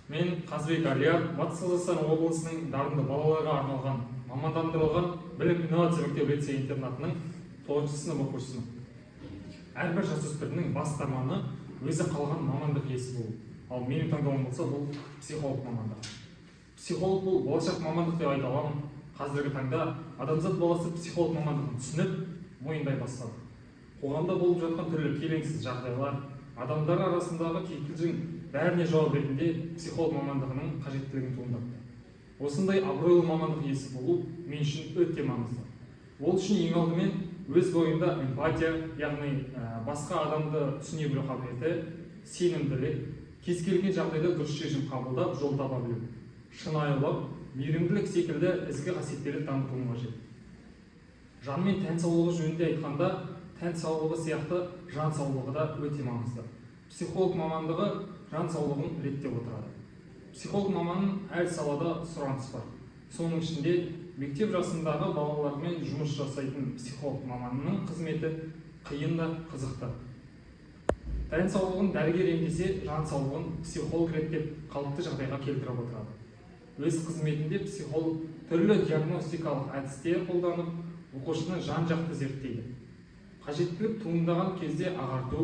Мен Қазбек Әлия, Батыс Қазақстан облысының дарынды балаларға арналған мамандандырылған білім инновация мектеп лицей интернатының 9 сынып оқушысымын. Әрбір жасөспірімнің басты арманы өзі қалаған мамандық иесі болу. Ал менің таңдауым болса, бұл психолог мамандығы. Психолог бұл болашақ мамандық деп айта аламын. Қазіргі таңда адамзат баласы психолог мамандығын түсініп, мойындай бастады. Қоғамда болып жатқан түрлі келеңсіз жағдайлар, адамдар арасындағы кикілжің бәріне жауап ретінде психолог мамандығының қажеттілігін туындатты. Осындай абыройлы мамандық иесі болу мен үшін өте маңызды. Ол үшін ең алдымен өз бойында эмпатия, яғни басқа адамды түсіне білу қабілеті, сенімділік, кез келген жағдайда дұрыс шешім қабылдап, жол таба білу, шынайылық, мейірімділік секілді ізгі қасиеттерді дамытуы қажет. Жан мен тән саулығы жөнінде айтқанда, тән саулығы сияқты жан саулығы да өте маңызды. Психолог мамандығы жан саулығын реттеп отырады. Психолог маманның әр салада сұраныс бар. Соның ішінде мектеп жасындағы балалармен жұмыс жасайтын психолог маманның қызметі қиын да қызықты. Тән саулығын дәрігер емдесе, жан саулығын психолог реттеп қалыпты жағдайға келтіріп отырады. Өз қызметінде психолог түрлі диагностикалық әдістер қолданып, оқушыны жан-жақты зерттейді. Қажеттілік туындаған кезде ағарту,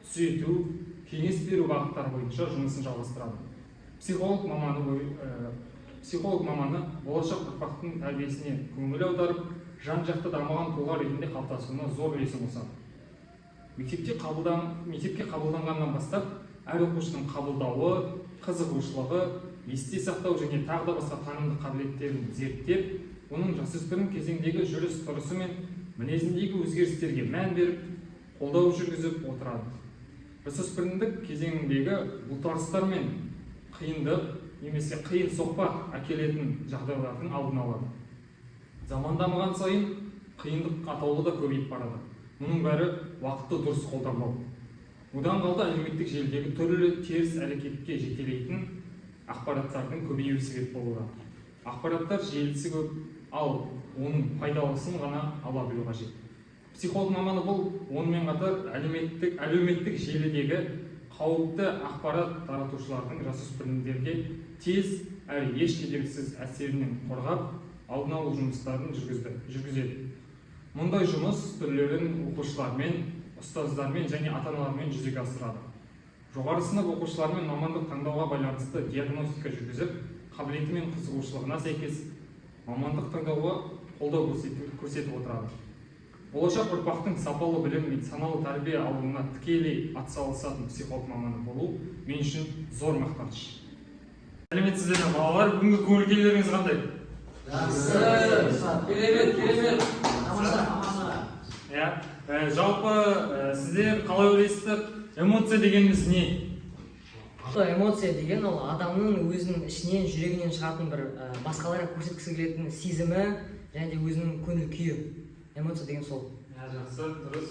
түзету, кеңес беру бағыттары бойынша жұмысын жалғастырады. Психолог маманы болашақ ұрпақтың тәрбиесіне көңіл аударып, жан-жақты дамыған тұлға ретінде қалыптасуына зор үлесін қосады. Мектепке қабылданғаннан бастап, әр оқушының қабылдауы, қызығушылығы, есте сақтау және тағы да басқа танымдық қабілеттерін зерттеп, оның жасөспірім кезеңдегі жүріс-тұрысы мен мінезіндегі өзгерістерге мән беріп, қолдау жүргізіп отырады. Жасөспірімдік кезеңдегі бұлтарыстар мен қиындық немесе қиын соқпақ әкелетін жағдайлардың алдын алады. Заман дамыған сайын қиындық атаулы да көбейіп барады. Мұның бәрі уақытты дұрыс қолданбау. Одан қалды әлеуметтік желідегі түрлі теріс әрекетке жетелейтін ақпараттардың көбеюі себеп болуда. Ақпараттар желісі көп, ал оның пайдалысын ғана ала білу қажет. Психолог маманы бұл онымен қатар әлеуметтік желідегі қауіпті ақпарат таратушылардың жасөспірімдерге тез әрі еш кедергісіз әсерінен қорғап, алдын алу жұмыстарын жүргізеді. Мұндай жұмыс түрлерін оқушылармен, ұстаздармен және ата-аналармен жүзеге асырады. Жоғары сынып оқушылармен мамандық таңдауға байланысты диагностика жүргізіп, қабілеті мен қызығушылығына сәйкес мамандық таңдауға қолдау көрсетіп отырады. Болашақ ұрпақтың сапалы білім мен саналы тәрбие алуына тікелей атсалысатын психолог маманы болу мен үшін зор мақтаныш. Сәлеметсіздер ме балалар, бүгінгі көңіл-күйлеріңіз қандай? Керемет. Жалпы сіздер қалай ойлайсыздар? Эмоция дегеніміз не? Эмоция деген ол адамның өзінің ішінен, жүрегінен шығатын бір басқаларға көрсеткісі келетін сезімі және де өзінің көңіл күйі. Эмоция деген сол. Жақсы, дұрыс.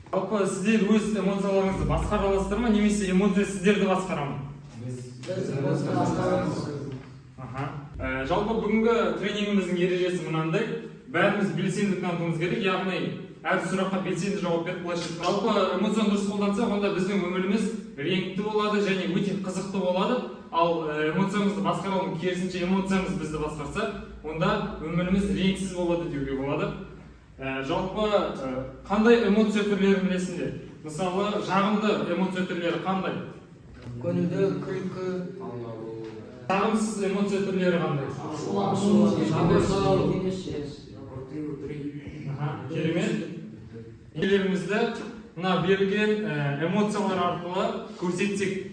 Жалпы сіздер өз эмоцияларыңызды басқара аласыздар ма, немесе эмоция сіздерді басқара ма? Біз эмоцияны басқарамыз. Жалпы бүгінгі тренингіміздің ережесі мынандай: бәріміз белсенділік танытуымыз керек, яғни әр сұраққа белсенді жауап беріп, былайша жалпы эмоцияны дұрыс қолдансақ, онда біздің өміріміз реңкті болады және өте қызықты болады. Ал эмоциямызды басқарудың керісінше эмоциямыз бізді басқарса, онда өміріміз реңсіз болады деуге болады. Жалпы қандай эмоция түрлерін білесіңдер? Мысалы, жағымды эмоция түрлері қандай? Көңілді, күлкі, жағымсыз эмоция түрлері қандай? Керемет. Елерімізді мына берілген эмоциялар арқылы көрсетсек.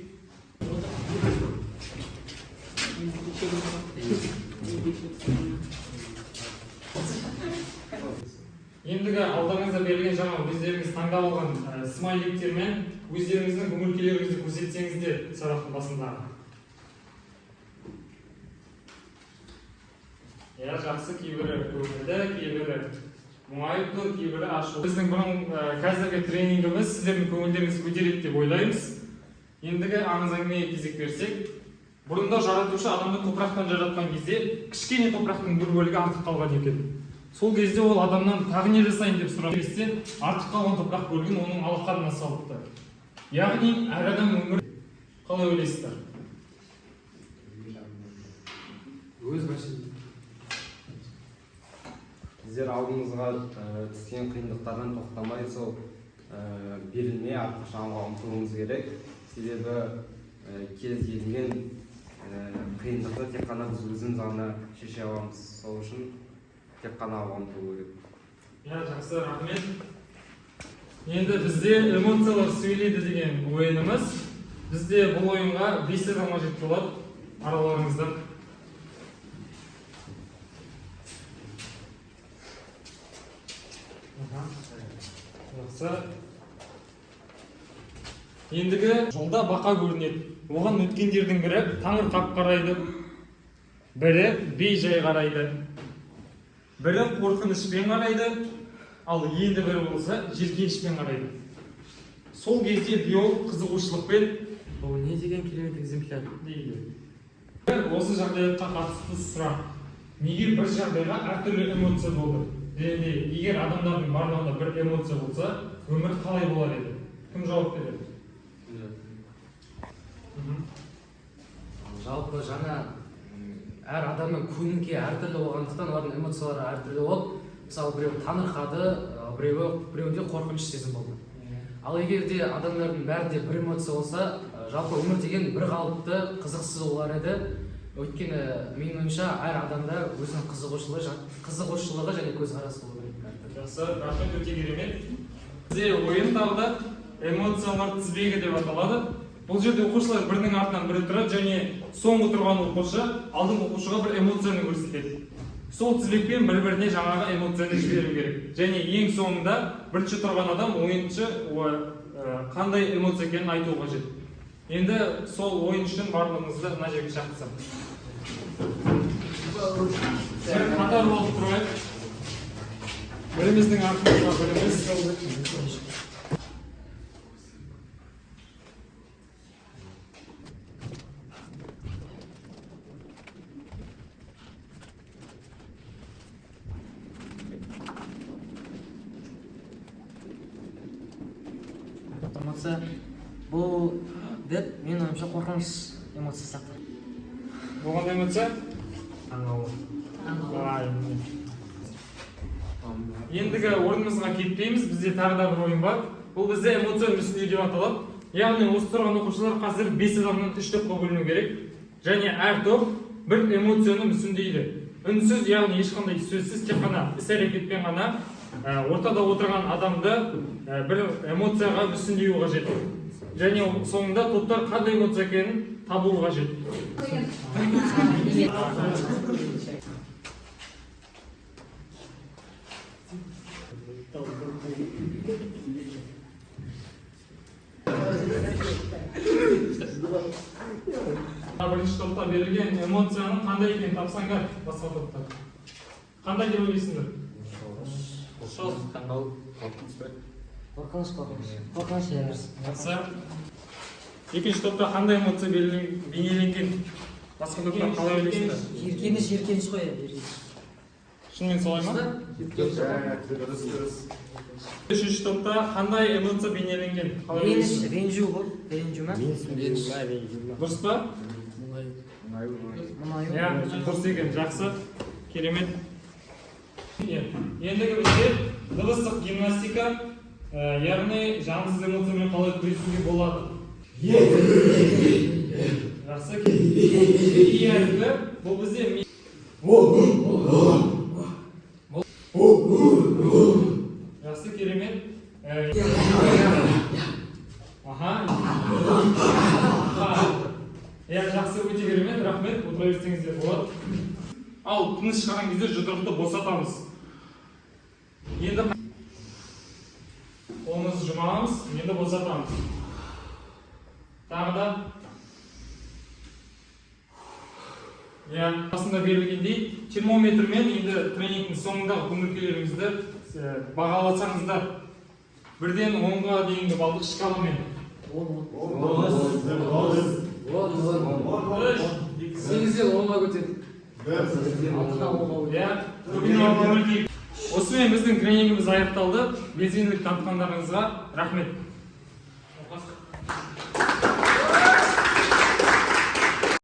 Ендігі алдарыңызда берілген жаңа өздеріңіз таңдап алған смайликтермен өздеріңіздің көңіл-күйлеріңізді көрсетсеңіздер сұрақтың басындағы. Жақсы, кейбірі көңілді, кейбірі мұңайып тұр, кейбірі ашу. Біздің қазіргі тренингіміз сіздердің көңілдеріңізді көтереді деп ойлаймыз. Ендігі аңыз әңгімеге кезек берсек, бұрында жаратушы адамды топырақтан жаратқан кезде кішкене топырақтың бір бөлігі артық қалған екен. Сол кезде ол адамнан тағы не жасайын деп сұрады. Артық қалған топырақ бөлігін оның алақанына салыпты. Яғни әр адам өмір қалай ойлайсыздар? кішкене қиындықтардан тоқтамай сол берілмей әрқашан алға ұмтылуымыз керек. Себебі кез келген қиындықты тек қана біз өзіміз ғана шеше аламыз. Сол үшін тек қана алға ұмтылу керек. Жақсы, рахмет. Енді бізде эмоциялар сөйлейді деген ойынымыз. Бізде бұл ойынға 5 адам қажет болады араларыңыздан. Жақсы. Ендігі жолда бақа көрінеді. Оған өткендердің бірі таңырқап қарайды, бірі бей-жай қарайды, бірі қорқынышпен қарайды, ал енді бірі болса жиіркенішпен қарайды. Сол кезде биолог қызығушылықпен Бұл не деген керемет экземпляр дейді. Осы жағдаяттқа қатысты сұрақ. Неге бір жағдайға әртүрлі эмоция болды? Және егер адамдардың барлығында бір эмоция болса, өмір қалай болар еді? Кім жауап береді? Жалпы жаңа әр адамның көңіл-күйі әртүрлі болғандықтан олардың эмоциялары әртүрлі болып, мысалы біреу таңырқады, біреуінде қорқыныш сезім болды. Ал егер де адамдардың бәрінде бір эмоция болса, жалпы өмір деген бір қалыпты, қызықсыз болар еді. Өйткені менің ойымша әр адамда өзінің қызығушылығы және көзқарасы болу керек. Жақсы, рахмет, өте керемет. Бізде ойын тағы да эмоциялар тізбегі деп аталады. Бұл жерде оқушылар бірінің артынан бірі тұрады және соңғы тұрған оқушы алдыңғы оқушыға бір эмоцияны көрсетеді. Сол тізбекпен бір-біріне жаңағы эмоцияны жіберу керек. Және ең соңында бірінші тұрған адам ойыншы қандай эмоция екенін айту қажет. Енді сол ойын үшін барлығыңызды мына жерге шақырсам. Қатар болып тұрайық. Біріміздің артымызға біріміз. эмоция бұл деп менің ойымша қорқыныш эмоциясы сияқты. Болған эмоция? Ендігі орнымызға кетпейміз, бізде тағы да бір ойын бар. Бұл бізде эмоция мүсіндеу деп аталады. Яғни осы тұрған оқушылар қазір 5 адамнан 3 топқа бөліну керек. Және әр топ бір эмоцияны мүсіндейді. Үнсіз, яғни ешқандай сөзсіз, тек қана іс-әрекетпен ғана ортада отырған адамды бір эмоцияға мүсіндеу қажет. Және соңында топтар қандай эмоция екенін табу қажет. Бірінші топта берілген эмоцияның қандай екенін тапсаңдар, басқа топтар. Қандай деп ойлайсыңдар? Қорқыныш. Жақсы. Екінші топта қандай эмоция бейнеленген? Басқа топтар қалай ойлайсыңдар? Жиіркеніш қой. Шынымен солай ма? Үшінші топта қандай эмоция бейнеленген? Ренжу ғой. Ренжу ма? Дұрыс па? Дұрыс екен, жақсы. Керемет. Ендігі бізде дыбыстық гимнастика, яғни жансыз эмоциямен қалай күресуге болады. Жақсы. Иәргі, бұл бізде жақсы, керемет. Жақсы, өте керемет, рахмет, отыра берсеңіздер болады. Ал тыныш шығарған кезде жұдырықты босатамыз. Енді қолымызды жұмамыз, енді босатамыз. Тағы да. Басында берілгендей, термометрмен енді тренингтің соңындағы көңіл-күйлеріңізді бағаласаңыздар. Бірден 10-ға дейінгі балдық шкаламен. 8-ден 10-ға көтердік. Осымен біздің тренингіміз аяқталды. Белсенділік танытқандарыңызға рахмет.